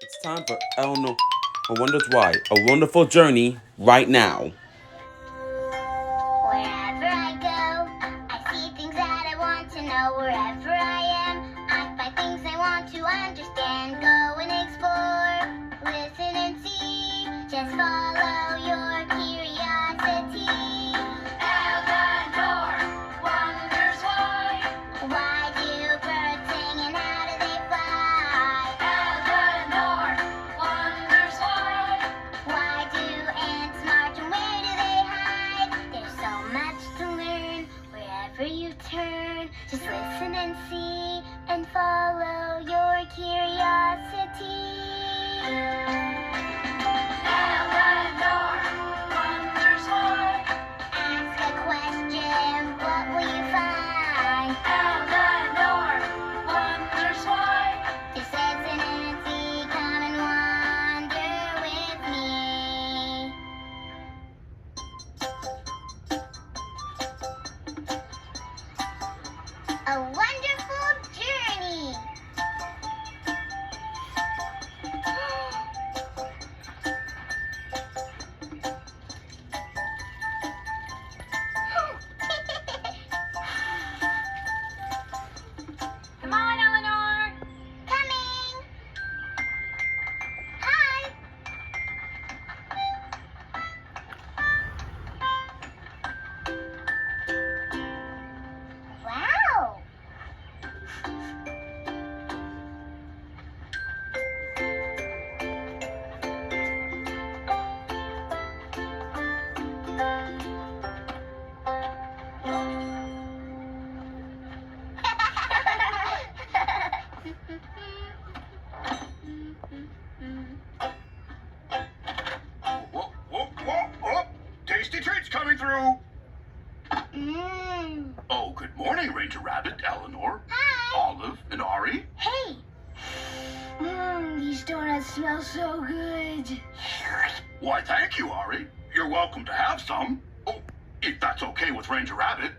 It's time for Elinor who wonders why. A wonderful journey right now. Wherever I go, I see things that I want to know. Wherever I am, I find things I want to understand. Go and explore, listen and see. Just follow your curiosity. Elinor wonders why. Why do birds sing and how do they fly? Elinor wonders why. Why do ants march and where do they hide? There's so much to learn wherever you turn. Just listen and see and follow your curiosity. Elinor wonders why. Ask a question, what will you find? Elinor wonders why. Just listen and see, come and wander with me. A wonderful journey. Come on, Elinor. Coming. Hi. Wow. Whoa, whoa, whoa, whoa! Tasty treats coming through! Mmm. Oh, good morning, Ranger Rabbit, Elinor, Hi. Olive, and Ari. Hey. These donuts smell so good. Why, thank you, Ari. You're welcome to have some. Oh, if that's okay with Ranger Rabbit.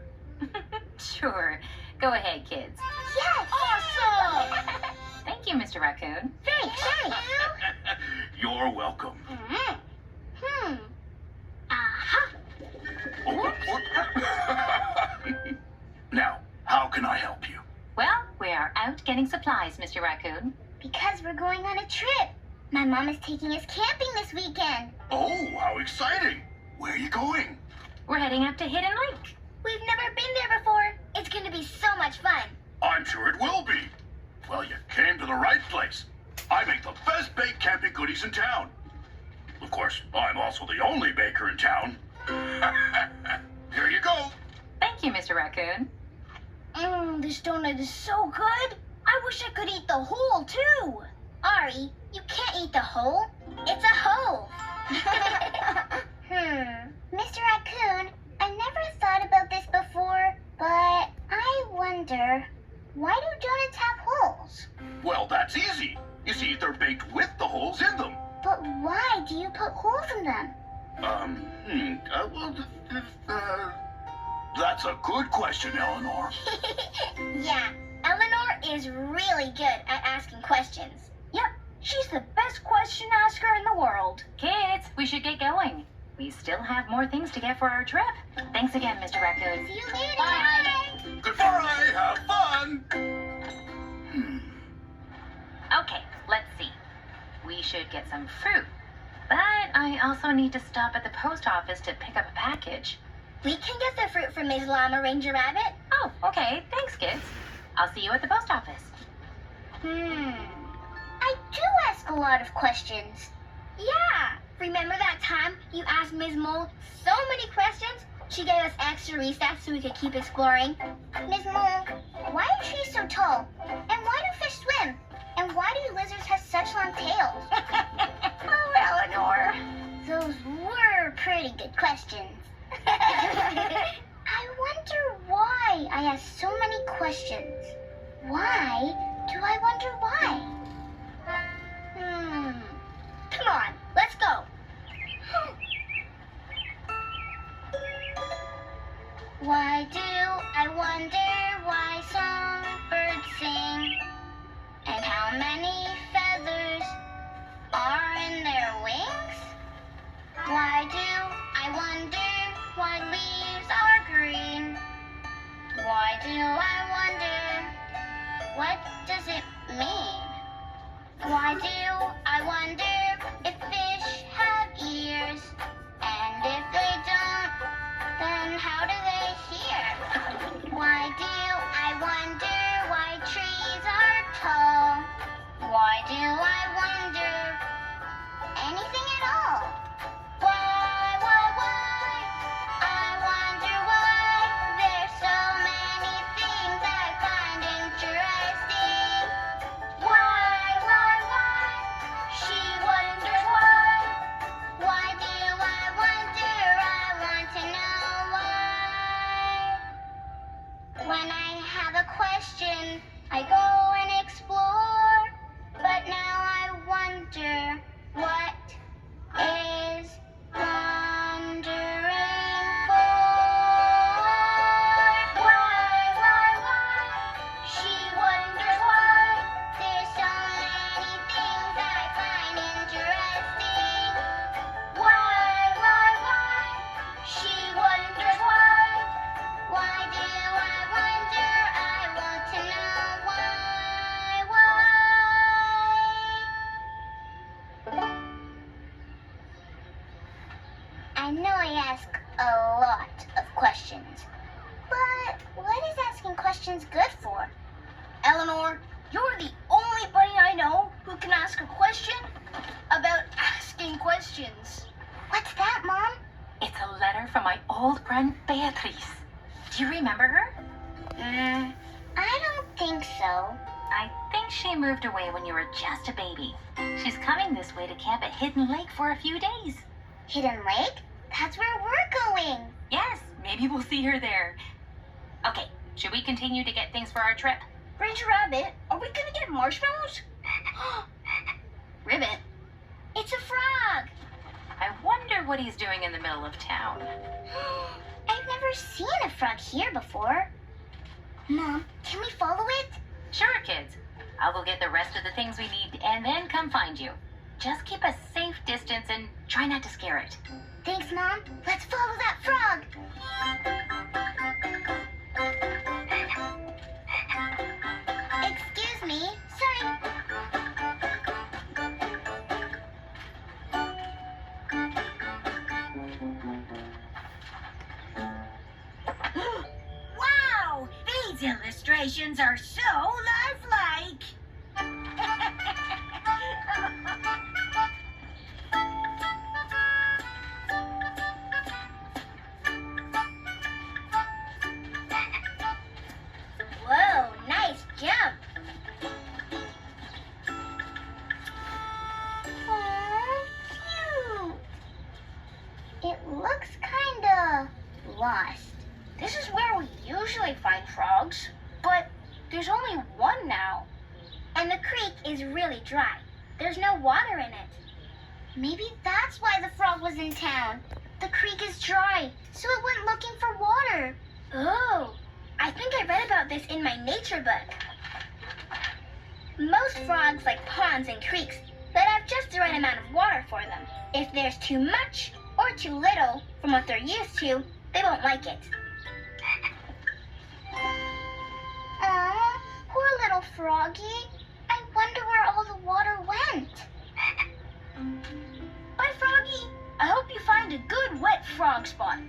Sure. Go ahead, kids. Yes. Awesome. Thank you, Mr. Raccoon. Thanks. You're welcome. Aha. Oh, now, how can I help you? Well, we are out getting supplies, Mr. Raccoon. Because we're going on a trip. My mom is taking us camping this weekend. Oh, how exciting! Where are you going? We're heading up to Hidden Lake. We've never been there before. It's going to be so much fun. I'm sure it will be. Well, you came to the right place. I make the best baked camping goodies in town. Of course, I'm also the only baker in town. Here you go. Thank you, Mr. Raccoon. This donut is so good. I wish I could eat the whole, too. Ari, you can't eat the whole. It's a hole. Mr. Raccoon, I never thought about this before, but I wonder, why do donuts have holes? Well, that's easy. You see, they're baked with the holes in them. But why do you put holes in them? That's a good question, Elinor. Yeah, Elinor is really good at asking questions. Yep, she's the best question asker in the world. Kids, we should get going. We still have more things to get for our trip. Thanks again, Mr. Raccoon. See you later. Bye. Goodbye, have fun. Okay, let's see. We should get some fruit. But I also need to stop at the post office to pick up a package. We can get the fruit from Ms. Llama Ranger Rabbit. Oh, okay. Thanks, kids. I'll see you at the post office. I do ask a lot of questions. Yeah. Remember that time you asked Ms. Mole so many questions? She gave us extra recess so we could keep exploring. Ms. Mole, why are trees so tall? And why do fish swim? And why do lizards have such long tails? Oh, Elinor. Those were pretty good questions. I wonder why I ask so many questions. Why do I wonder why? Come on, let's go. Why do I wonder why songbirds sing? And how many mean? Why do I wonder if fish have ears? And if they don't, then how do they hear? Why do I wonder why trees are tall? Why do I wonder anything at all? Why? I wonder why. There's so many things I find interesting. Why? She wonders why. Why do I wonder? I want to know why. When I have a question, I go and explore. But now I wonder what is wondering for? Why? She wonders why. There's so many things I find interesting. Why? She wonders why. Why do I wonder? I want to know why. I know I ask a lot of questions, but what is asking questions good for? Elinor, you're the only buddy I know who can ask a question about asking questions. What's that, Mom? It's a letter from my old friend Beatrice. Do you remember her? I don't think so. I think she moved away when you were just a baby. She's coming this way to camp at Hidden Lake for a few days. Hidden Lake? That's where we're going. Yes, maybe we'll see her there. Okay, should we continue to get things for our trip? Ranger Rabbit, are we gonna get marshmallows? Ribbit, it's a frog. I wonder what he's doing in the middle of town. I've never seen a frog here before. Mom, can we follow it? Sure, kids. I'll go get the rest of the things we need and then come find you. Just keep a safe distance and try not to scare it. Thanks, Mom. Let's follow that frog. Excuse me. Sorry. Wow, these illustrations are so lifelike. Whoa, nice jump. Aw, cute. It looks kinda lost. This is where we usually find frogs, but there's only one now. And the creek is really dry. There's no water in it. Maybe that's why the frog was in town. The creek is dry, so it went looking for water. Oh, I think I read about this in my nature book. Most frogs like ponds and creeks that have just the right amount of water for them. If there's too much or too little from what they're used to, they won't like it. Aw, poor little froggy. I wonder where all the water went. Bye, Froggy. I hope you find a good wet frog spot.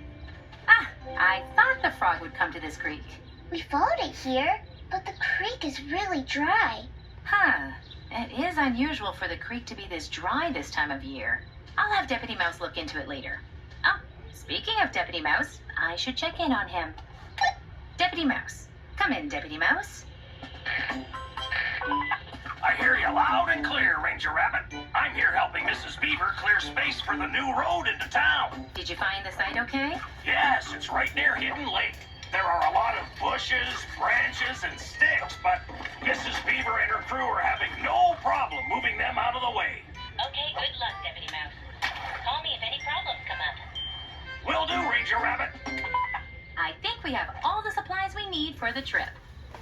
Ah, I thought the frog would come to this creek. We followed it here, but the creek is really dry. Huh. It is unusual for the creek to be this dry this time of year. I'll have Deputy Mouse look into it later. Oh, speaking of Deputy Mouse, I should check in on him. Deputy Mouse. Come in, Deputy Mouse. I hear you loud and clear, Ranger Rabbit. I'm here helping Mrs. Beaver clear space for the new road into town. Did you find the site okay? Yes, it's right near Hidden Lake. There are a lot of bushes, branches, and sticks, but Mrs. Beaver and her crew are having no problem moving them out of the way. Okay, good luck, Deputy Mouse. Call me if any problems come up. Will do, Ranger Rabbit. I think we have all the supplies we need for the trip.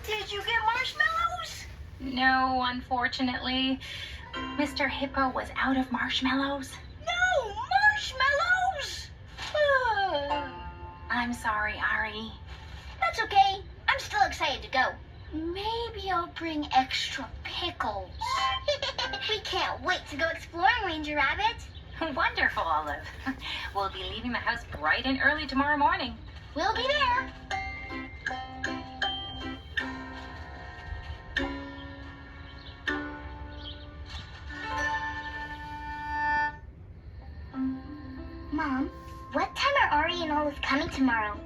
Did you get marshmallows? No, unfortunately. Mr. Hippo was out of marshmallows. No, marshmallows! I'm sorry, Ari. That's okay. I'm still excited to go. Maybe I'll bring extra pickles. We can't wait to go exploring, Ranger Rabbit. Wonderful, Olive. We'll be leaving the house bright and early tomorrow morning. We'll be there. Mom, what time are Ari and Olive coming tomorrow?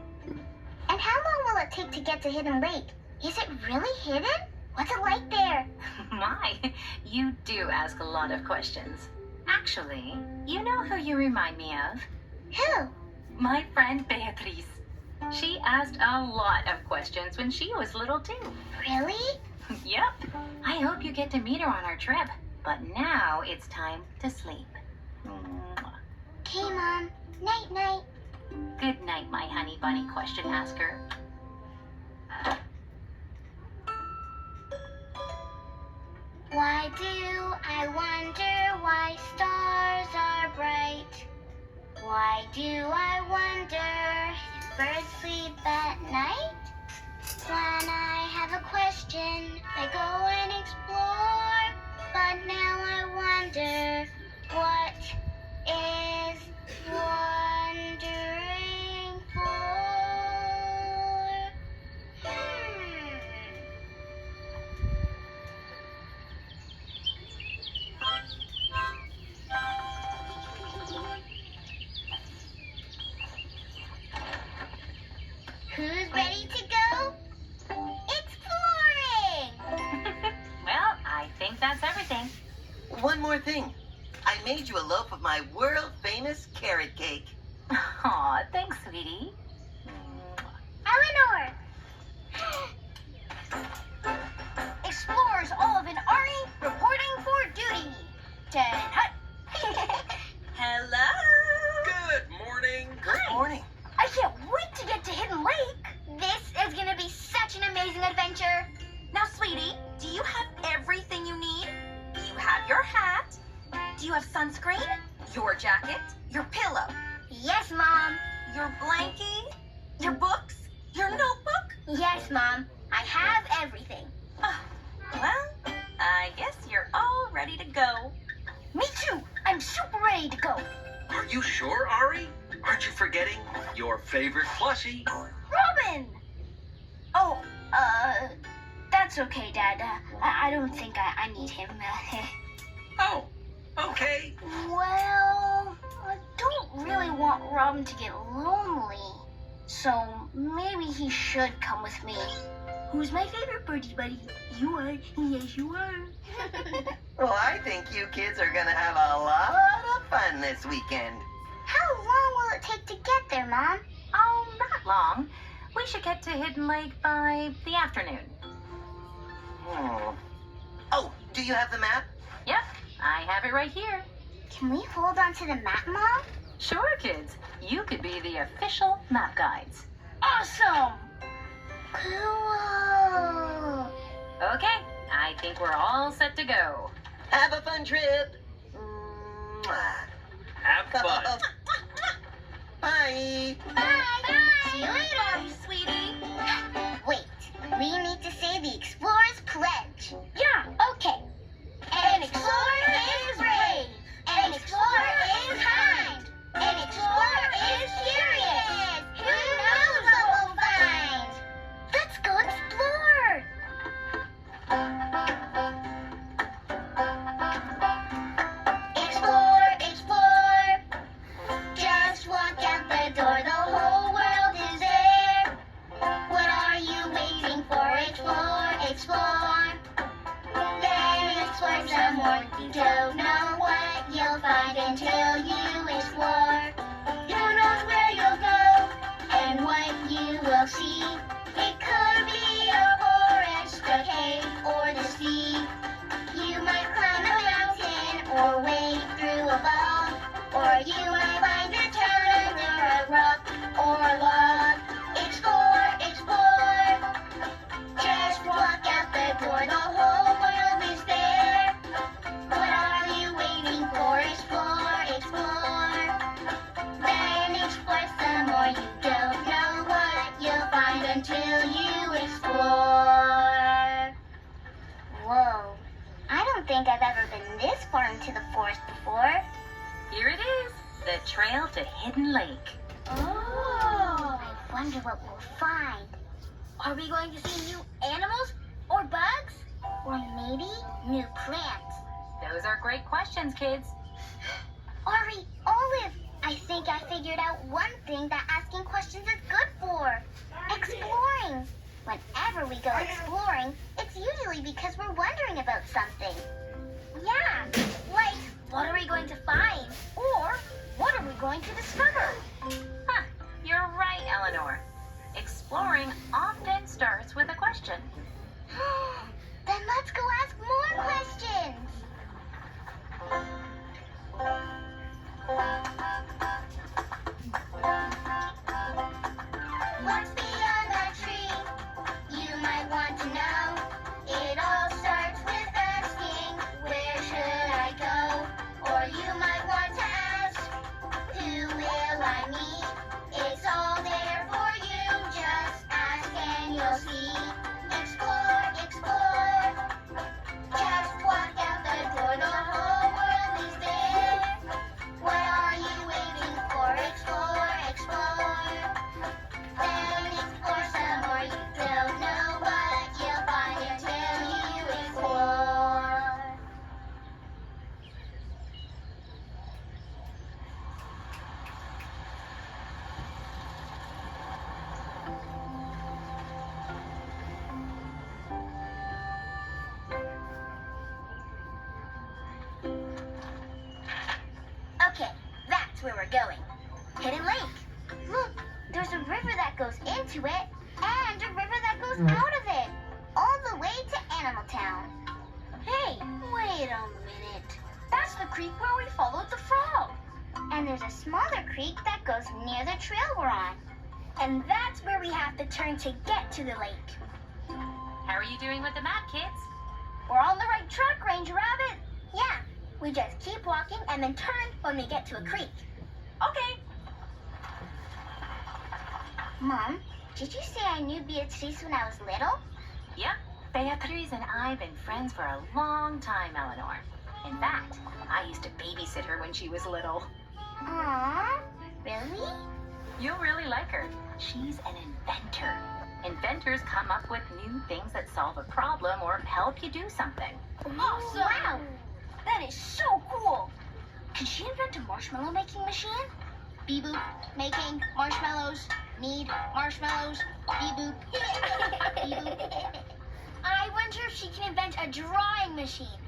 And how long will it take to get to Hidden Lake? Is it really hidden? What's it like there? My, you do ask a lot of questions. Actually, you know who you remind me of? Who? My friend Beatrice. She asked a lot of questions when she was little too. Really? Yep. I hope you get to meet her on our trip. But now it's time to sleep. Mwah. Okay, Mom. Night, night. Good night, my honey bunny question asker. Why do I wonder why stars are bright? Why do I wonder if birds sleep at night? When I have a question, I go and explore. But now I wonder what is wondering for? Who's ready to go? Exploring! Well, I think that's everything. One more thing. I made you a loaf of my world-famous carrot cake. Aw, thanks, sweetie. Mwah. Elinor! Explorers Olive and Ari reporting for duty. Ten hut. Hello. Good morning. Good morning. I can't wait to get to Hidden Lake. This is gonna be such an amazing adventure. Now, sweetie, do you have everything you need? You have your hat. Do you have sunscreen? Your jacket? Your pillow? Yes, Mom. Your blankie? Your books? Your notebook? Yes, Mom. I have everything. Well, I guess you're all ready to go. Me too. I'm super ready to go. Are you sure, Ari? Aren't you forgetting your favorite plushie? Robin! Oh, that's okay, Dad. I don't think I need him. Oh, okay. Well, I don't really want Robin to get lonely. So maybe he should come with me. Who's my favorite birdie buddy? You are. Yes, you are. Well, I think you kids are gonna have a lot of fun this weekend. How long will it take to get there, Mom? Oh, not long. We should get to Hidden Lake by the afternoon. Oh, do you have the map? Yep, I have it right here. Can we hold on to the map, Mom? Sure, kids. You could be the official map guides. Awesome! Cool. Okay, I think we're all set to go. Have a fun trip. Have fun. Bye. Bye. See you later. Bye, sweetie. Wait, we need to say the Explorer's Pledge. Yeah, okay. An explorer is brave. An explorer is kind. An explorer is curious. Who knows what we'll find? Let's go explore. Explore, explore. Just walk out the door. The whole world is there. What are you waiting for? Explore, explore. Then explore some more. You don't know what you'll find until you explore. Who knows where you'll go and what you will see? It could be a forest, a cave, or the sea. You might climb a mountain or wade through a bog, or you might find a town under a rock or a log. Explore, explore. Just walk out the door. The whole world is there. What are you waiting for? Explore, explore. Then explore some more. You don't know what you'll find until you explore. to the forest before. Here it is, the trail to Hidden Lake. Oh! I wonder what we'll find. Are we going to see new animals or bugs? Or maybe new plants? Those are great questions, kids. Ari, Olive, I think I figured out one thing that asking questions is good for. Exploring. Whenever we go exploring, it's usually because we're wondering about something. Yeah, like, what are we going to find? Or, what are we going to discover? Huh, you're right, Elinor. Exploring often starts with a question. Then let's go ask more questions. What's beyond that tree? You might want to know. It all starts with asking, where should I go? Or you might want to ask, who will I meet? It's all there for you. Just ask and you'll see. Explore, explore. Just walk out the door. The whole world is there. What are you waiting for? Explore, explore. Then explore some more. You don't know what you'll find until you explore. Okay, that's where we're going. Hidden Lake. Look, there's a river that goes into it and a river that goes out of it. All the way to Animal Town. Hey, wait a minute. That's the creek where we followed the frog. And there's a smaller creek that goes near the trail we're on. And that's where we have to turn to get to the lake. How are you doing with the map, kids? We're on the right track, Ranger Rabbit. Yeah, we just keep walking and then turn when we get to a creek. Okay. Mom, did you say I knew Beatrice when I was little? Yep, Beatriz and I have been friends for a long time, Elinor. In fact, I used to babysit her when she was little. Aww, really? You'll really like her. She's an inventor. Inventors come up with new things that solve a problem or help you do something. Awesome! Wow, that is so cool. Can she invent a marshmallow making machine? Beep boop, making marshmallows. Need marshmallows. Beep boop. Beep boop. I wonder if she can invent a drawing machine.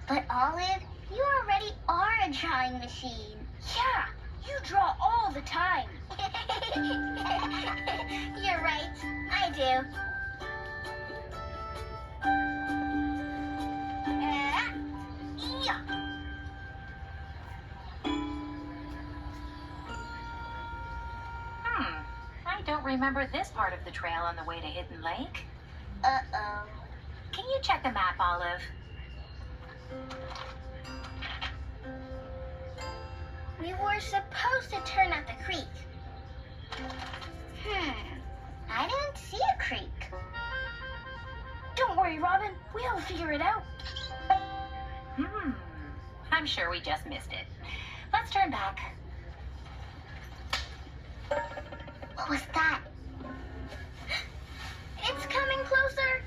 But Olive, you already are a drawing machine. Yeah, you draw all the time. You're right, I do. Yeah. I don't remember this part of the trail on the way to Hidden Lake. Uh-oh. Can you check the map, Olive? We were supposed to turn at the creek. I didn't see a creek. Don't worry, Robin. We'll figure it out. I'm sure we just missed it. Let's turn back. What was that? It's coming closer.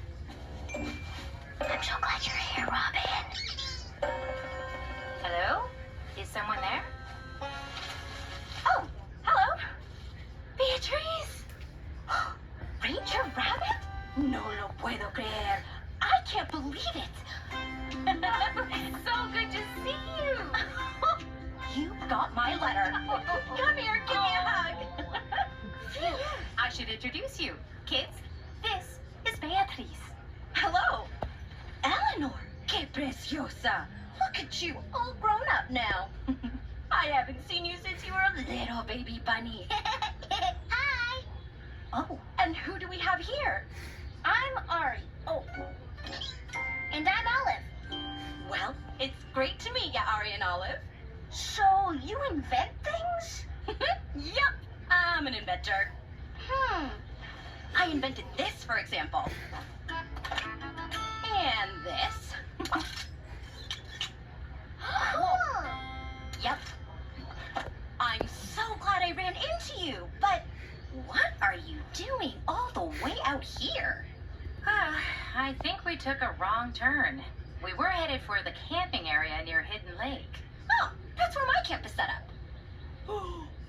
I'm so glad you're here, Robin. Hello? Is someone there? Oh, hello. Beatrice. Ranger Rabbit? No lo puedo creer. I can't believe it. So good to see you. You got my letter. Come here, give me a hug. I should introduce you. Kids, this is Beatriz. Hello. Elinor, que preciosa. Look at you, all grown up now. I haven't seen you since you were a little baby bunny. Hi. Oh, and who do we have here? I'm Ari. Oh. And I'm Olive. Well, it's great to meet you, Ari and Olive. So you invent things? Yup, I'm an inventor. I invented this, for example. And this. wrong turn. We were headed for the camping area near Hidden Lake. Oh, that's where my camp is set up.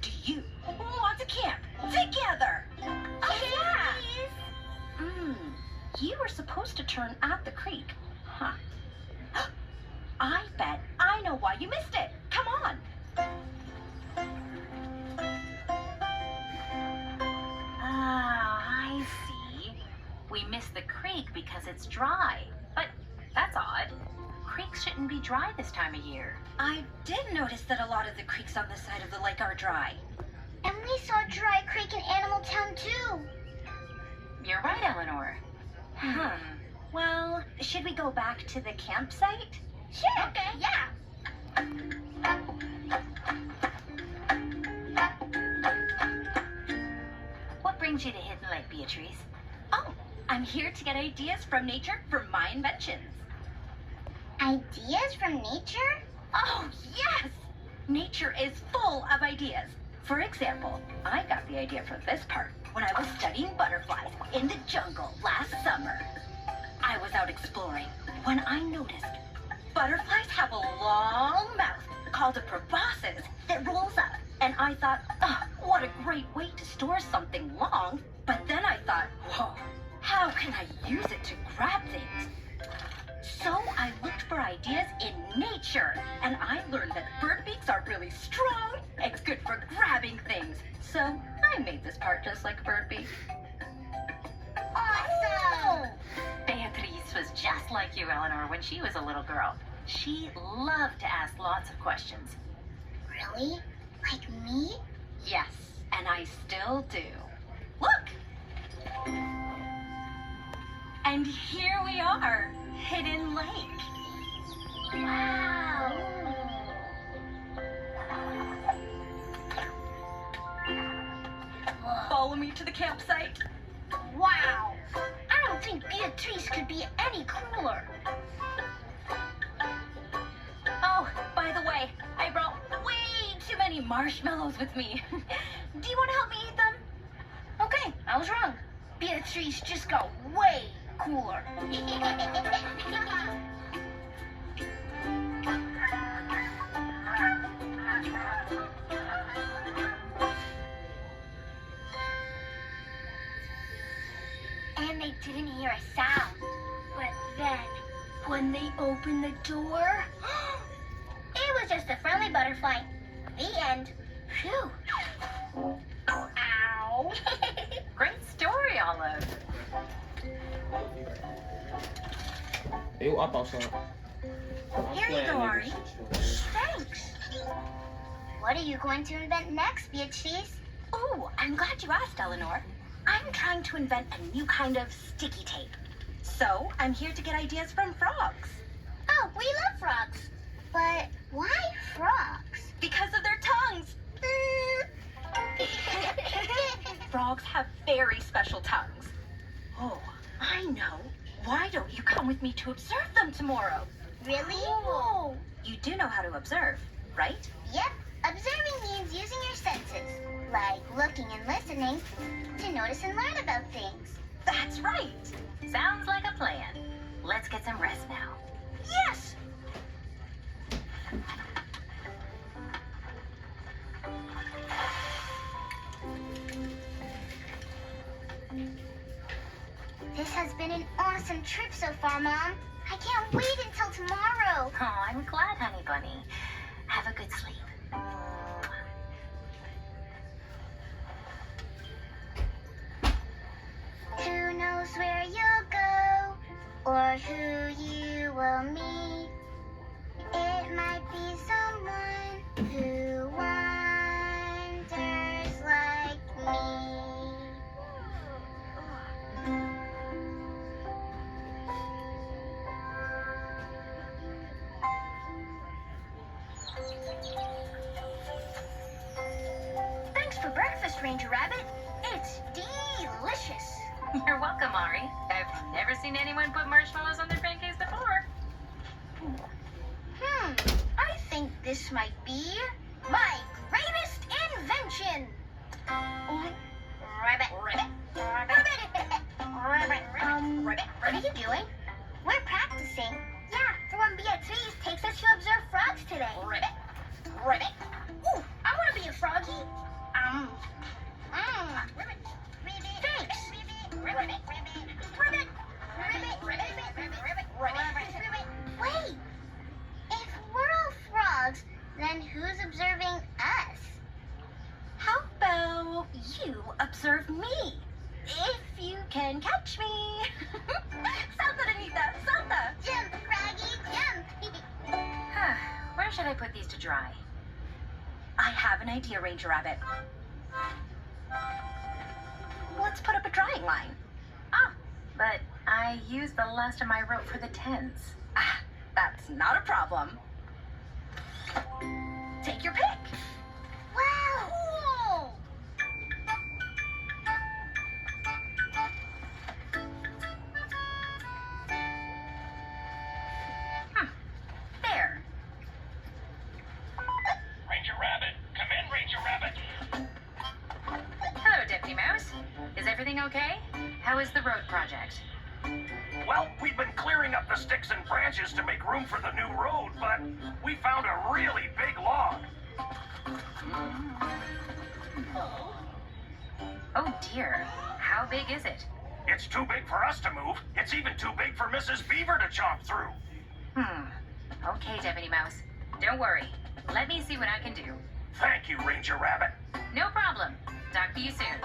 Do you want to camp together? Oh, yeah. You were supposed to turn at the creek. Huh. I bet I know why you missed it. Come on. Ah, I see. We missed the creek because it's dry. But that's odd. Creeks shouldn't be dry this time of year. I did notice that a lot of the creeks on the side of the lake are dry. And we saw Dry Creek in Animal Town too. You're right, Elinor. Well, should we go back to the campsite? Sure. Okay. Yeah. What brings you to Hidden Lake, Beatrice? Oh, I'm here to get ideas from nature for my inventions. Ideas from nature? Oh, yes! Nature is full of ideas. For example, I got the idea for this part when I was studying butterflies in the jungle last summer. I was out exploring when I noticed butterflies have a long mouth called a proboscis that rolls up. And I thought, oh, what a great way to store something long. But then I thought, whoa, how can I use it to grab things? So I looked for ideas in nature, and I learned that bird beaks are really strong and good for grabbing things. So I made this part just like a bird beak. Awesome! Beatrice was just like you, Elinor, when she was a little girl. She loved to ask lots of questions. Really? Like me? Yes, and I still do. Look! And here we are, Hidden Lake. Wow! Follow me to the campsite. Wow! I don't think Beatrice could be any cooler. Oh, by the way, I brought way too many marshmallows with me. Do you want to help me eat them? Okay, I was wrong. Beatrice just got way cooler. And they didn't hear a sound. But then, when they opened the door, it was just a friendly butterfly. The end. Phew. Ow. Great story, Olive. Eu up outside. Here you go, Ari. Thanks. What are you going to invent next, Beatrice? Oh, I'm glad you asked, Elinor. I'm trying to invent a new kind of sticky tape. So, I'm here to get ideas from frogs. Oh, we love frogs. But why frogs? Because of their tongues. Frogs have very special tongues. Oh, I know. Why don't you come with me to observe them tomorrow? Really? Oh, you do know how to observe, right? Yep. Observing means using your senses, like looking and listening, to notice and learn about things. That's right. Sounds like a plan. Let's get some rest now. Yes! This has been an awesome trip so far, Mom. I can't wait until tomorrow. Oh, I'm glad, honey bunny. Have a good sleep. Who knows where you'll go, or who you will meet? It might be someone who wonders like me. Thanks for breakfast, Ranger Rabbit. It's delicious. You're welcome, Ari. I've never seen anyone put marshmallows on their pancakes before. I think this might be my greatest invention. Rabbit. Rabbit. Rabbit. Rabbit. What are you doing? We're practicing. practicing. Yeah, for when Beatrice takes us to observe frogs today. Ribbit. Ribbit. Ooh, I want to be a froggy. Ribbit. Thanks. Ribbit. Wait, if we're all frogs, then who's observing us? How about you observe me? If you can catch me. Salta, Anita, salta. Jump, froggy, jump. Where should I put these to dry? I have an idea, Ranger Rabbit. Let's put up a drying line. But I used the last of my rope for the tents. That's not a problem. Take your pick. Wow, cool. There. Ranger Rabbit, come in, Ranger Rabbit. Hello, Deputy Mouse. Is everything okay? How is the road project? Well, we've been clearing up the sticks and branches to make room for the new road, but we found a really big log. Oh dear. How big is it? It's too big for us to move. It's even too big for Mrs. Beaver to chomp through. Okay, Deputy Mouse. Don't worry. Let me see what I can do. Thank you, Ranger Rabbit. No problem. Talk to you soon.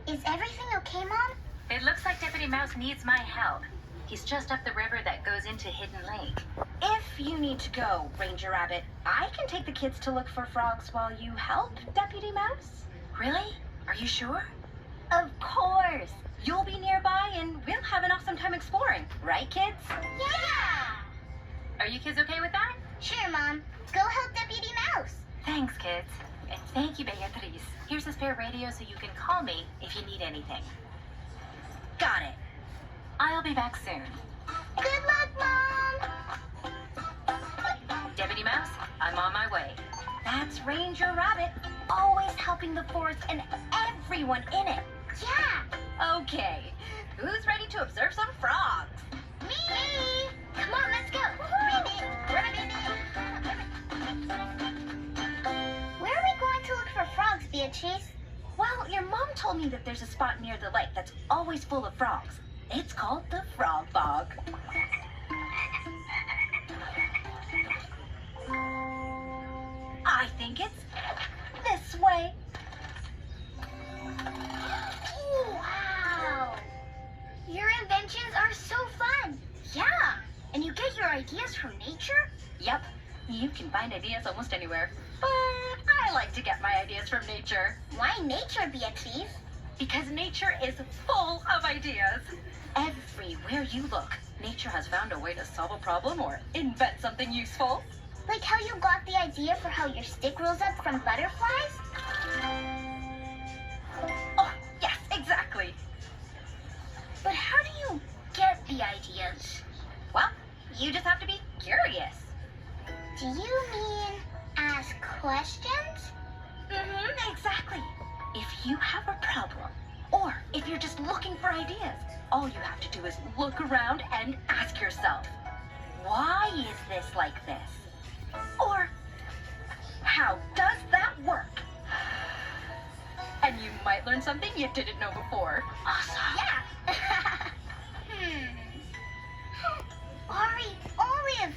Is everything okay, Mom? It looks like Deputy Mouse needs my help. He's just up the river that goes into Hidden Lake. If you need to go, Ranger Rabbit, I can take the kids to look for frogs while you help, Deputy Mouse. Really? Are you sure? Of course. You'll be nearby and we'll have an awesome time exploring. Right, kids? Yeah! Are you kids okay with that? Sure, Mom. Go help Deputy Mouse. Thanks, kids. And thank you, Beatrice. Here's a spare radio so you can call me if you need anything. Got it. I'll be back soon. Good luck, Mom. Deputy Mouse, I'm on my way. That's Ranger Rabbit, always helping the forest and everyone in it. Yeah. Okay, who's ready to observe some frogs? Me. Come on, let's go. Where are we going to look for frogs, Beatrice? Well, your mom told me that there's a spot near the lake that's always full of frogs. It's called the Frog Bog. I think it's this way. Wow. Your inventions are so fun. Yeah. And you get your ideas from nature? Yep, you can find ideas almost anywhere. But I like to get my ideas from nature. Why nature, Beatrice? Because nature is full of ideas. Everywhere you look, nature has found a way to solve a problem or invent something useful. Like how you got the idea for how your stick rolls up from butterflies? Oh, yes, exactly. But how do you get the ideas? Well, you just have to be curious. Do you mean ask questions? Exactly. If you have a problem, or if you're just looking for ideas, all you have to do is look around and ask yourself, why is this like this? Or, how does that work? And you might learn something you didn't know before. Awesome. Yeah. Ari, Olive.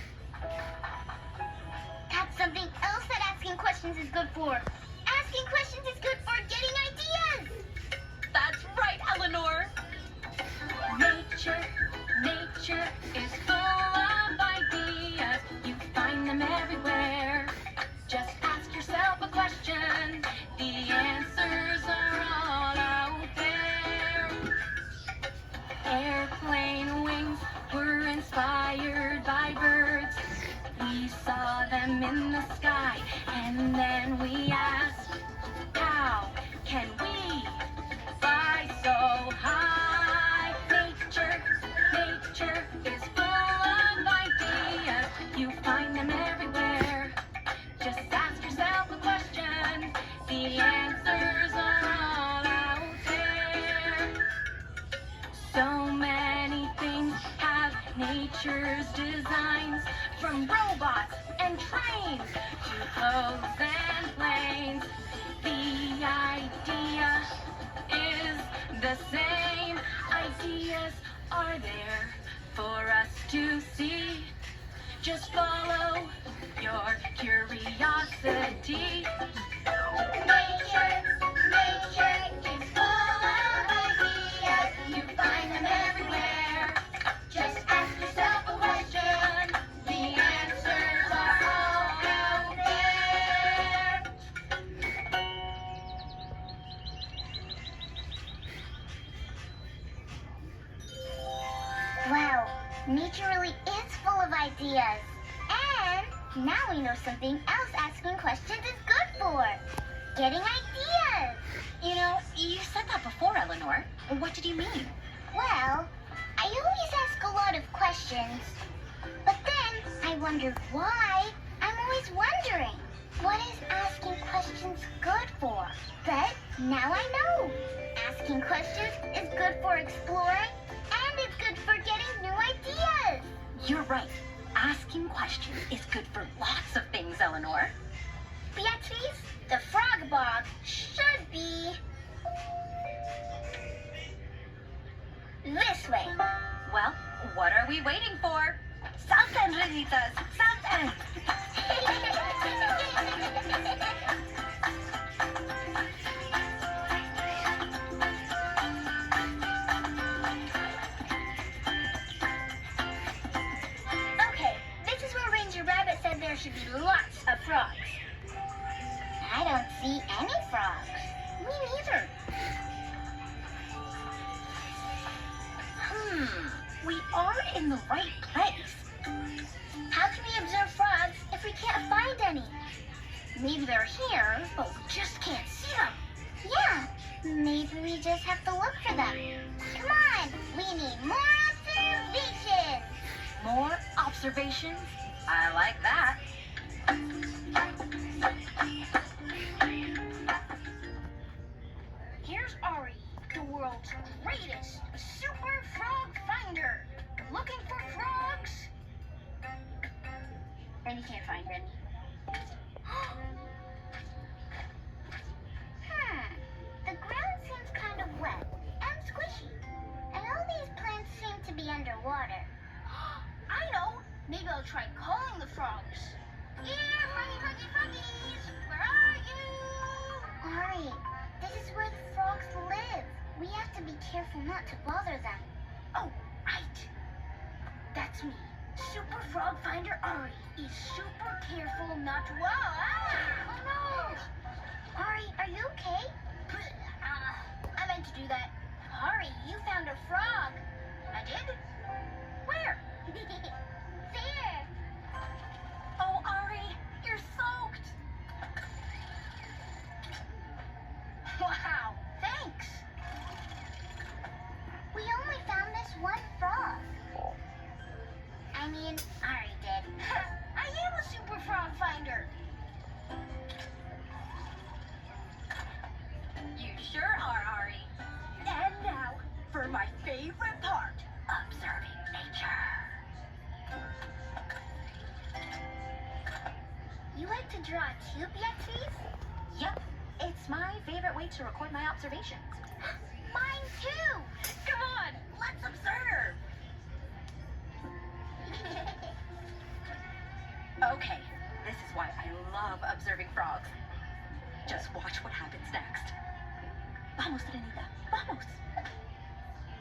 That's something else that asking questions is good for. Asking questions is good for getting ideas. That's right, Elinor. Nature is full of ideas. You find them everywhere. Just ask yourself a question. The answers are all out there. Airplane wings were inspired by birds. We saw them in the sky, and then we asked, how can we fly so high? Nature is full of ideas. You find them everywhere. Just ask yourself a question. The answers are all out there. So many things have nature trains to clothes and planes. The idea is the same. Ideas are there for us to see. Just follow your curiosity. Nature is full of ideas. You find them everywhere. Just ask yourself a question. The answers are all out there. Wow, nature really is full of ideas. And now we know something else asking questions is good for. Getting ideas. You know, you said that before, Elinor. What did you mean? Well, I always ask a lot of questions. But then I wondered why. I'm always wondering, what is asking questions good for? But now I know. Asking questions is good for exploring, and it's good for getting new ideas. You're right. Asking questions is good for lots of things, Elinor. Beatrice, the frog bog should be this way. Well, what are we waiting for? Salten, Renitas! Salten! Okay, this is where Ranger Rabbit said there should be lots of frogs. I don't see any frogs. Me neither. We are in the right place. How can we observe frogs if we can't find any? Maybe they're here, but we just can't see them. Yeah, maybe we just have to look for them. Come on, we need more observations. More observations? I like that. Here's Ari, the world's greatest super frog finder. Looking for frogs? And you can't find any. The ground seems kind of wet and squishy. And all these plants seem to be underwater. I know! Maybe I'll try calling the frogs. Yeah, froggy, froggies! Where are you? Ari, this is where the frogs live. We have to be careful not to bother them. Oh, right. That's me. Super Frog Finder Ari is super careful not to... Whoa! Ah! Oh no! Ari, are you okay? I meant to do that. Ari, you found a frog. I did? Where? There. Oh, Ari, you're soaked. Wow, thanks. We only found this one frog. I mean, Ari did. I am a super frog finder. You sure are, Ari. And now, for my favorite part, observing nature. You like to draw too, Beatrice? Yep, it's my favorite way to record my observations. Mine too. Come on, let's observe. Okay, this is why I love observing frogs. Just watch what happens next. Vamos, Renita, vamos.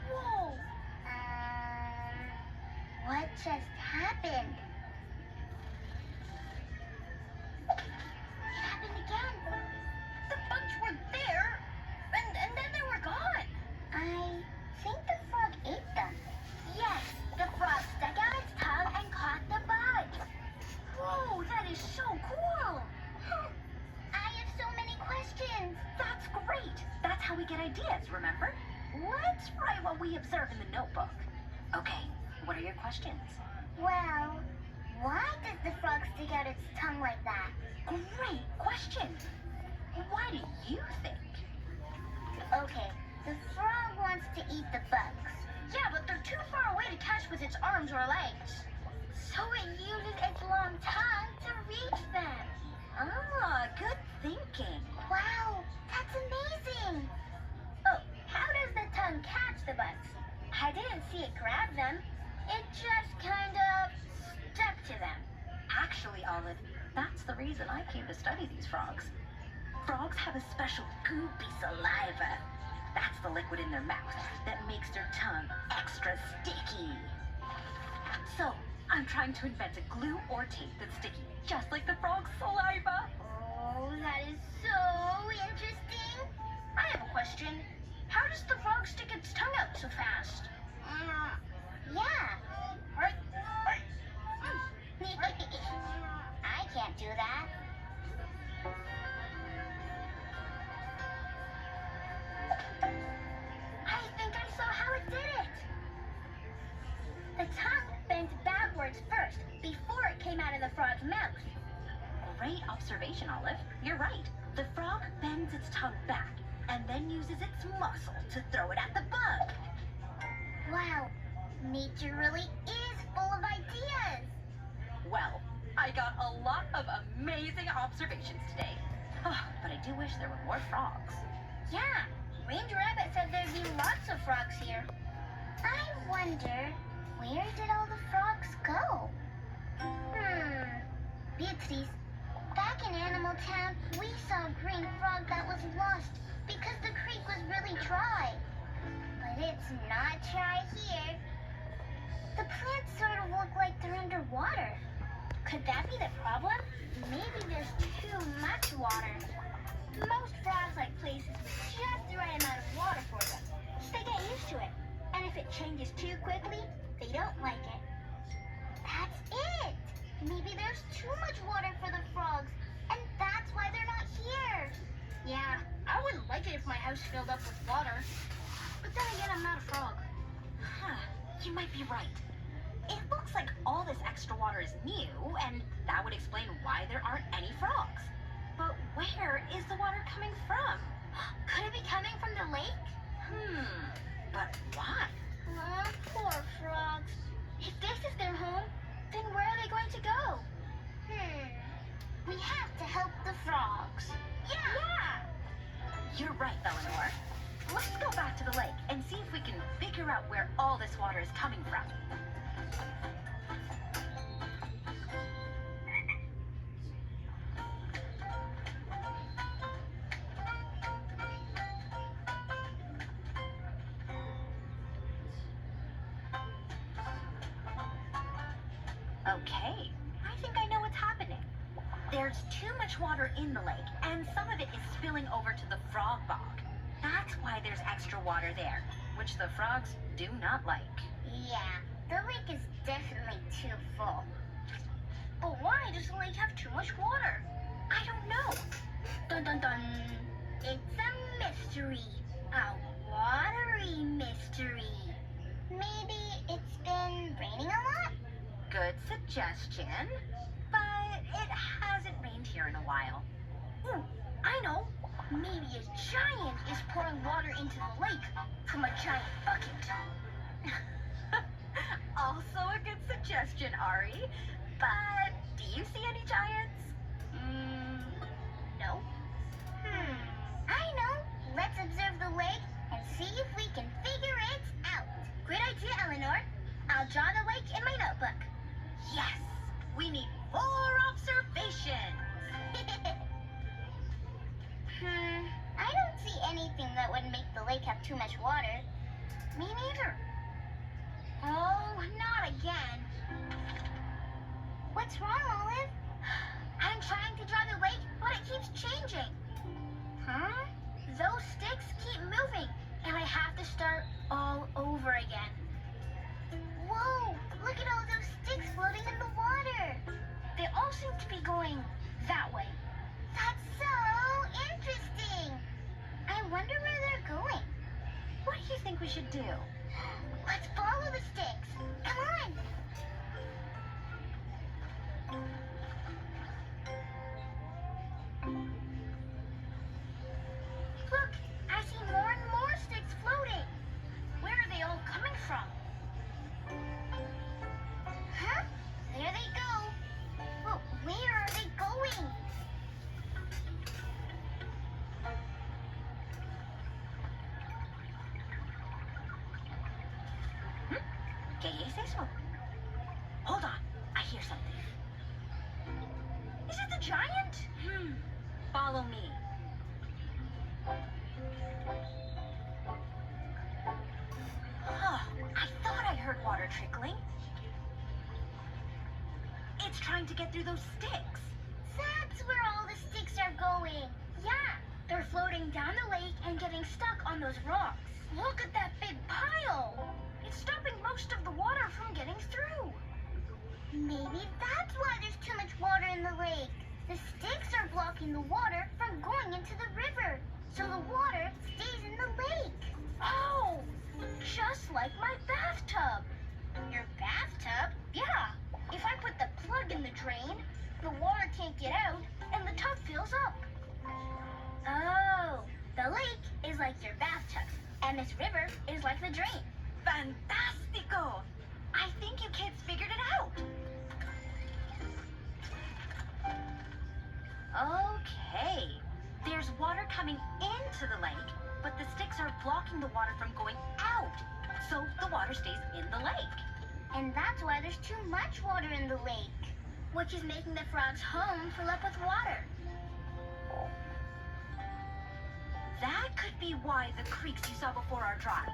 Whoa. What just happened? It happened again. The bugs were there, and then they were gone. I think the frog ate them. Yes, the frog stuck out its tongue and caught the bug. Whoa, that is so cool. I have so many questions. That's great. That's how we get ideas, remember? Let's write what we observe in the notebook. Okay, what are your questions? Well, why does the frog stick out its tongue like that? Great question. Why do you think? Okay, the frog wants to eat the bugs. Yeah, but they're too far away to catch with its arms or legs. So it uses its long tongue to reach them. Ah, good thinking. Wow, that's amazing. Oh, how does the tongue catch the bugs? I didn't see it grab them. It just kind of stuck to them. Actually, Olive, that's the reason I came to study these frogs. Frogs have a special goopy saliva. That's the liquid in their mouth that makes their tongue extra sticky. So, I'm trying to invent a glue or tape that's sticky, just like the frog's saliva. Oh, that is so interesting. I have a question. How does the frog stick its tongue out so fast? Yeah. I can't do that. I think I saw how it did it. The tongue bent backwards first, before it came out of the frog's mouth. Great observation, Olive. You're right. The frog bends its tongue back and then uses its muscle to throw it at the bug. Wow, nature really is full of ideas. Well, I got a lot of amazing observations today. But I do wish there were more frogs. Yeah, Ranger Rabbit said there'd be lots of frogs here. I wonder, where did all the frogs go? Beatrice, back in Animal Town, we saw a green frog that was lost because the creek was really dry. But it's not dry here. The plants sort of look like they're underwater. Could that be the problem? Maybe there's too much water. Most frogs like places with just the right amount of water for them. They get used to it. And if it changes too quickly, they don't like it. That's it! Maybe there's too much water for the frogs, and that's why they're not here. Yeah, I wouldn't like it if my house filled up with water. But then again, I'm not a frog. You might be right. It looks like all this extra water is new, and that would explain why there aren't any frogs. But where is the water coming from? Could it be coming from the lake? But why? Oh, poor frogs. If this is their home, then where are they going to go? We have to help the frogs. Yeah! You're right, Elinor. Let's go back to the lake and see if we can figure out where all this water is coming from. Okay, I think I know what's happening. There's too much water in the lake, and some of it is spilling over to the frog bog. That's why there's extra water there, which the frogs do not like. Yeah, the lake is definitely too full. But why does the lake have too much water? I don't know. Dun dun dun. It's a mystery. A watery mystery. Maybe it's been raining a lot? Good suggestion, but it hasn't rained here in a while. I know. Maybe a giant is pouring water into the lake from a giant bucket. Also a good suggestion, Ari. But do you see any giants? No. I know. Let's observe the lake and see if we can figure it out. Great idea, Elinor. I'll draw the lake in my notebook. Yes, we need more observations. I don't see anything that would make the lake have too much water. Me neither. Oh, not again. What's wrong, Olive? I'm trying to draw the lake, but it keeps changing. Those sticks keep moving, and I have to start all over again. Whoa, look at all those sticks floating in the water. They all seem to be going that way. That's so interesting. I wonder where they're going. What do you think we should do? Let's follow the sticks. Come on. Look, I see more and more sticks floating. Where are they all coming from? Follow me. Huh, I thought I heard water trickling. It's trying to get through those sticks. That's where all the sticks are going. Yeah, they're floating down the lake and getting stuck on those rocks. Look at that big pile. It's stopping most of the water from getting through. Maybe that's why there's too much water in the lake. The sticks are blocking the water from going into the river, so the water stays in the lake. Oh, just like my bathtub. Your bathtub? Yeah. If I put the plug in the drain, the water can't get out and the tub fills up. Oh, the lake is like your bathtub, and this river is like the drain. Fantastico! I think you kids figured it out. Okay. There's water coming into the lake, but the sticks are blocking the water from going out, so the water stays in the lake. And that's why there's too much water in the lake, which is making the frog's home fill up with water. That could be why the creeks you saw before are dry.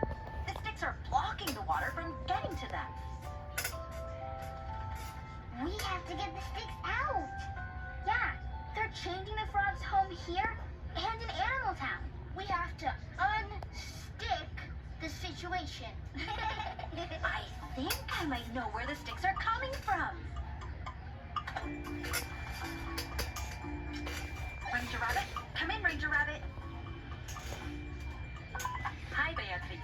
The sticks are blocking the water from getting to them. We have to get the sticks out. Yeah, they're changing the frog's home here and in Animal Town. We have to unstick the situation. I think I might know where the sticks are coming from. Ranger Rabbit, come in, Ranger Rabbit. Hi, Beatrice.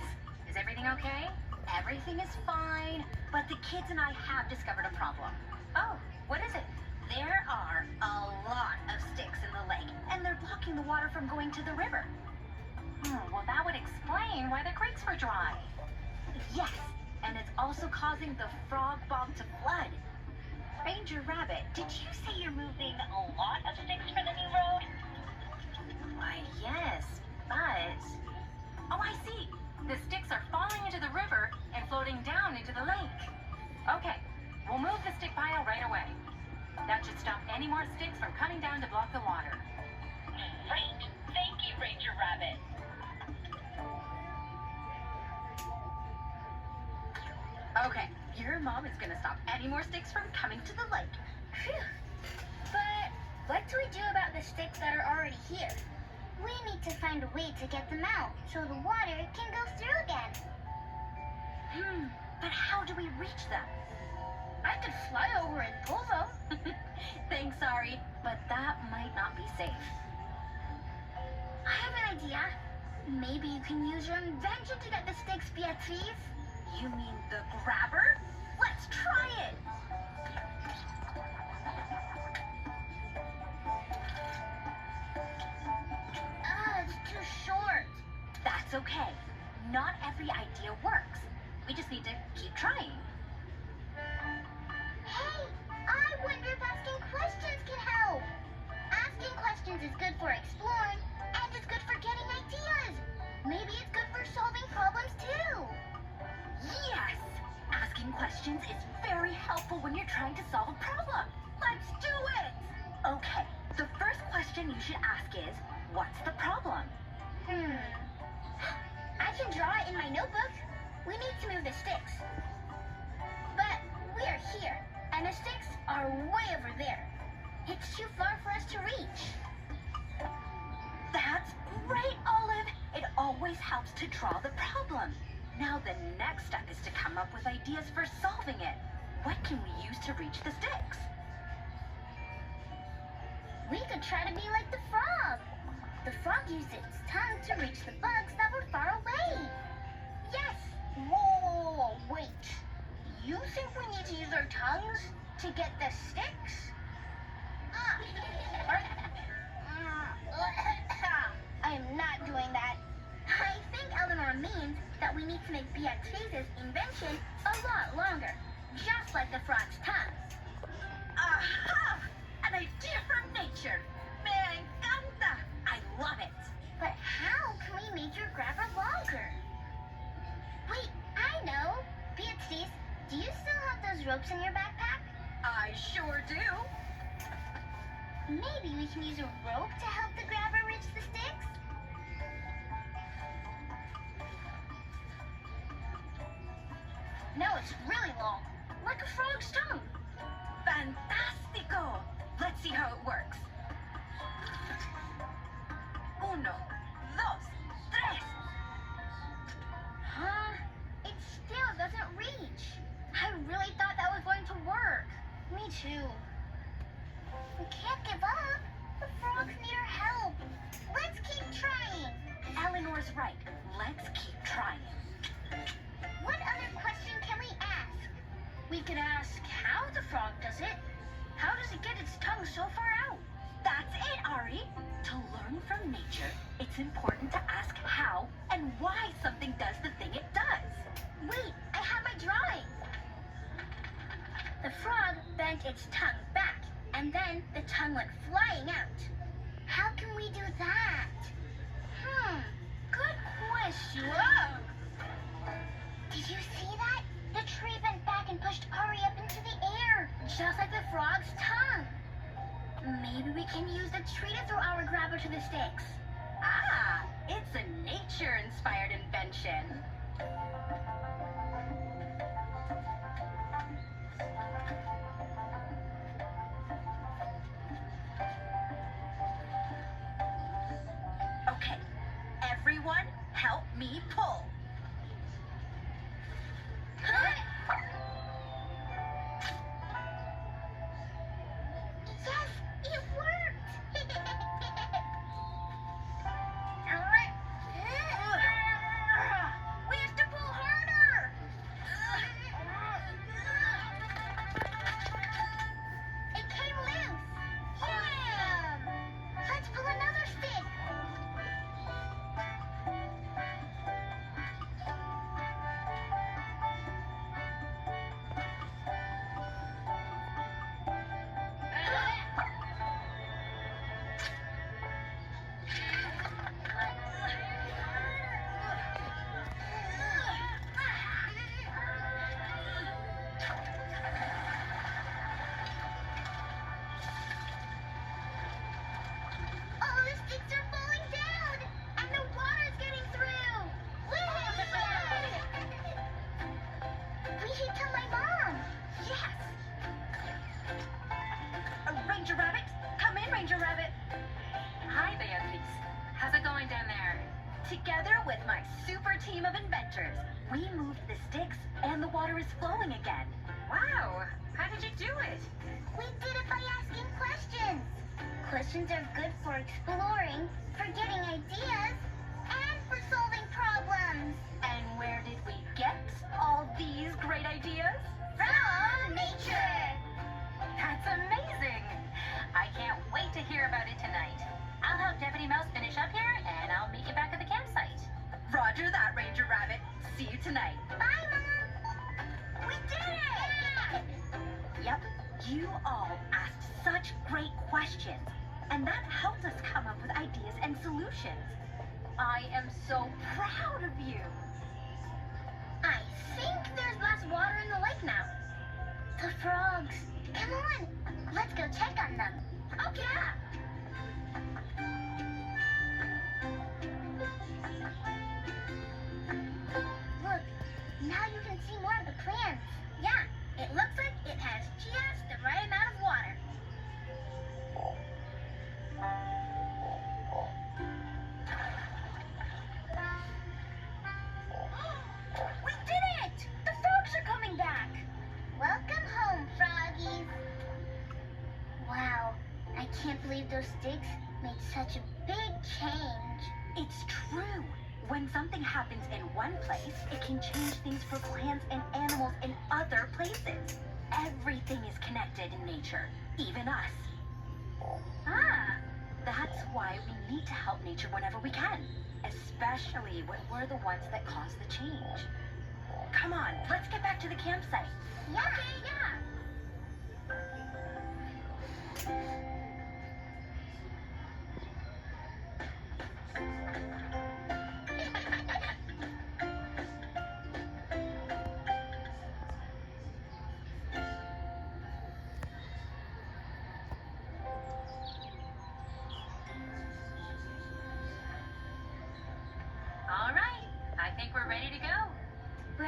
Is everything okay? Everything is fine, but the kids and I have discovered a problem. Oh, what is it? There are a lot of sticks in the lake, and they're blocking the water from going to the river. Well, that would explain why the creeks were dry. Yes, and it's also causing the frog bog to flood. Ranger Rabbit, did you say you're moving A lot of sticks for the new road? Why, yes, but... Oh, I see. The sticks are falling into the river and floating down into the lake. Okay, we'll move the stick pile right away. That should stop any more sticks from coming down to block the water. Great. Thank you, Ranger Rabbit. Okay, your mom is gonna stop any more sticks from coming to the lake. Phew. But what do we do about the sticks that are already here? We need to find a way to get them out so the water can go through again. But how do we reach them? I could fly over and pull them. Thanks, Ari, but that might not be safe. I have an idea. Maybe you can use your invention to get the sticks, Beatrice. You mean the grabber? Let's try it! It's too short. That's okay. Not every idea works. We just need to keep trying. Hey, I wonder if asking questions can help. Asking questions is good for exploring, and it's good for getting ideas. Maybe it's good for solving problems too. Yes! Asking questions is very helpful when you're trying to solve a problem. Let's do it! Okay, the first question you should ask is, what's the problem? I can draw it in my notebook. We need to move the sticks. But we are here, and the sticks are way over there. It's too far for us to reach. That's great, Olive! It always helps to draw the problem. Now the next step is to come up with ideas for solving it. What can we use to reach the sticks? We could try to be like the frog. The frog used its tongue to reach the bugs that were far away. Yes. Whoa, wait. You think we need to use our tongues to get the sticks? I am not doing that. I think Elinor means that we need to make Beatrice's invention a lot longer, just like the frog's tongue. Aha! An idea from nature! Me encanta! I love it! But how can we make your grabber longer? Wait, I know. Beatrice, do you still have those ropes in your backpack? I sure do! Maybe we can use a rope to help the grabber reach the sticks? No, it's really long, like a frog's tongue. Fantastico! Let's see how it works. Uno, dos, tres. Huh? It still doesn't reach. I really thought that was going to work. Me too. We can't give up. The frogs need our help. Let's keep trying. Elinor's right. Let's keep trying. What other question can we ask? We could ask how the frog does it. How does it get its tongue so far out? That's it, Ari. To learn from nature, it's important to ask how and why something does the thing it does. Wait, I have my drawing. The frog bent its tongue back, and then the tongue went flying out. How can we do that? Good question. Whoa! Did you see that? The tree bent back and pushed Ari up into the air, just like the frog's tongue. Maybe we can use the tree to throw our grabber to the sticks. Ah, it's a nature-inspired invention. Okay, everyone help me pull. Yes, it worked! We have to pull harder! It came loose! Awesome! Let's pull another stick! All the sticks are falling down! And the water's getting through! Woohoo! We should tell my mom! Yes! Ranger Rabbit, come in, Ranger Rabbit. Hi, Beatrice. How's it going down there? Together with my super team of inventors, we moved the sticks and the water is flowing again. Wow, how did you do it? We did it by asking questions. Questions are good for exploring, for getting ideas, and for solving problems. And where did we get all these great ideas? From nature! That's amazing. I can't wait to hear about it tonight. I'll help Deputy Mouse finish up here, and I'll meet you back at the campsite. Roger that, Ranger Rabbit. See you tonight. Bye, Mom! We did it! Yep, you all asked such great questions, and that helped us come up with ideas and solutions. I am so proud of you. I think there's less water in the lake now. The frogs. Come on, let's go check on them. Okay. Look, now you can see more of the plants. Yeah, it looks like it has just the right amount of water. We did it! The frogs are coming back! Welcome home, froggies! Wow, I can't believe those sticks made such a big change. It's true. When something happens in one place, it can change things for plants and animals in other places. Everything is connected in nature, even us. Ah, That's why we need to help nature whenever we can, especially when we're the ones that cause the change. Come on, let's get back to the campsite. yeah. Okay, yeah.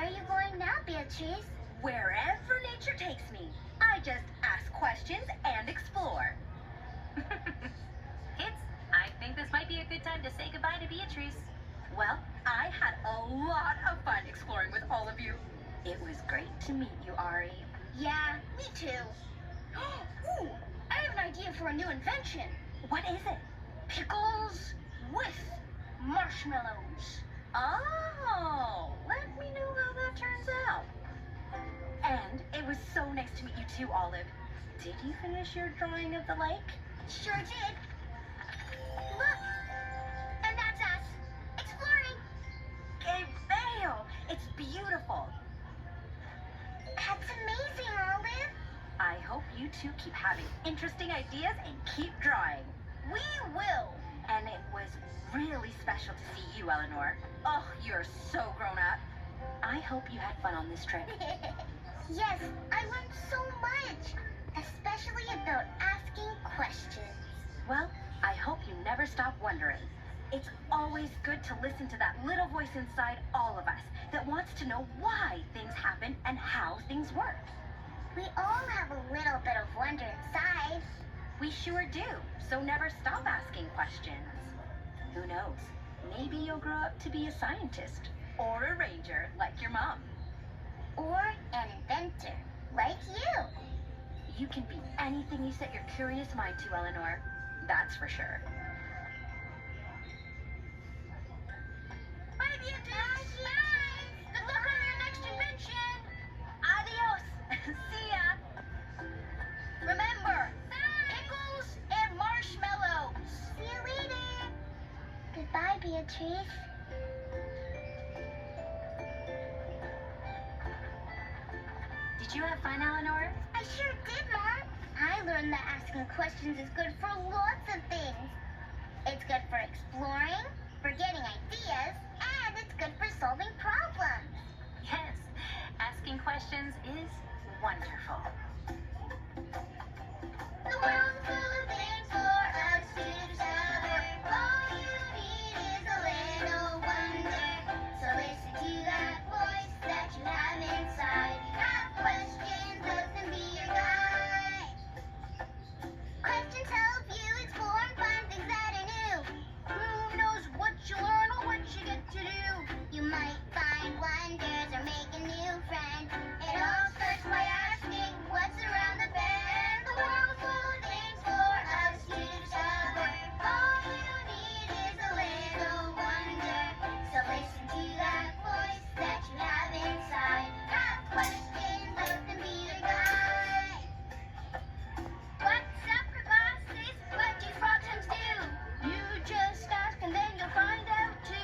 you going now, Beatrice? Wherever nature takes me, I just ask questions and explore. Kids, I think this might be a good time to say goodbye to Beatrice. Well, I had a lot of fun exploring with all of you. It was great to meet you, Ari. Yeah, me too. Ooh, I have an idea for a new invention. What is it? Pickles with marshmallows. Oh, let me know how that turns out. And it was so nice to meet you too, Olive. Did you finish your drawing of the lake? Sure did. Look, and that's us, exploring. Que bello! It's beautiful. That's amazing, Olive. I hope you two keep having interesting ideas and keep drawing. We will. And it was really special to see you, Elinor. Oh, you're so grown up. I hope you had fun on this trip. Yes, I learned so much, especially about asking questions. Well, I hope you never stop wondering. It's always good to listen to that little voice inside all of us that wants to know why things happen and how things work. We all have a little bit of wonder inside. We sure do, so never stop asking questions. Who knows? Maybe you'll grow up to be a scientist or a ranger like your mom. Or an inventor, like you. You can be anything you set your curious mind to, Elinor. That's for sure. Bye, Beatrice. Bye. Good luck on your next invention. Adios. See ya. Remember, pickles and marshmallows. See you later. Goodbye, Beatrice. Did you have fun, Elinor? I sure did, Mom. I learned that asking questions is good for lots of things. It's good for exploring, for getting ideas, and it's good for solving problems. Yes, asking questions is wonderful. The world's full of things for us to discover. All you need is a little wonder. So listen to that voice that you have inside. Have questions, let them be your guide. Questions help you explore and find things that are new. Who knows what you learn or what you get to do? You might find wonders or make a new friend. It all starts by asking what's around the bend. The world's full of things for us to discover. All you need is a little wonder. So listen to that voice that you have inside. Have questions, let them be your guide. What's up, crevasses? What do frogs do? You just ask and then you'll find out too.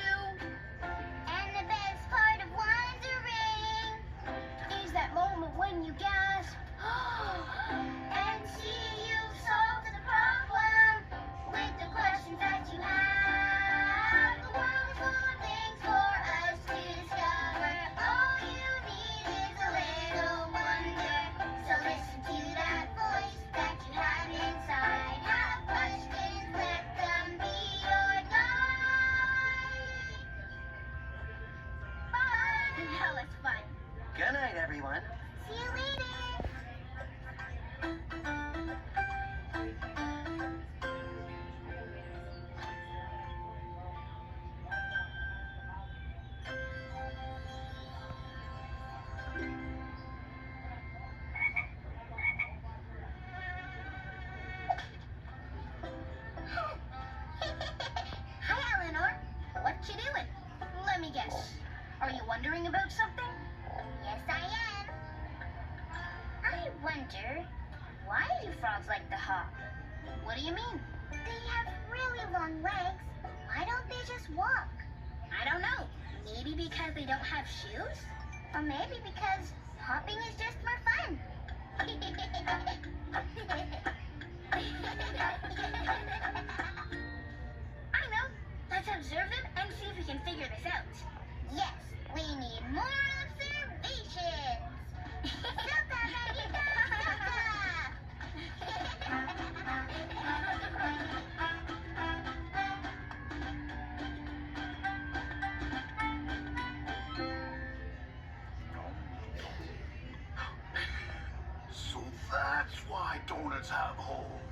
And the best part of wondering is that moment when you gasp and see you've solved the problem with the questions that you have. The world is full of things for us to discover. All you need is a little wonder. So listen to that voice that you have inside. Have questions, let them be your guide. Bye. That was fun. Good night, everyone. See you later. Hi, Elinor. What you doing? Let me guess. Are you wondering about something? Yes, I am. I wonder, why do frogs like to hop? What do you mean? They have really long legs. Why don't they just walk? I don't know. Maybe because they don't have shoes? Or maybe because hopping is just more fun. I know. Let's observe them and see if we can figure this out. Yes, we need more observations. Suka, Magita, my donuts have holes.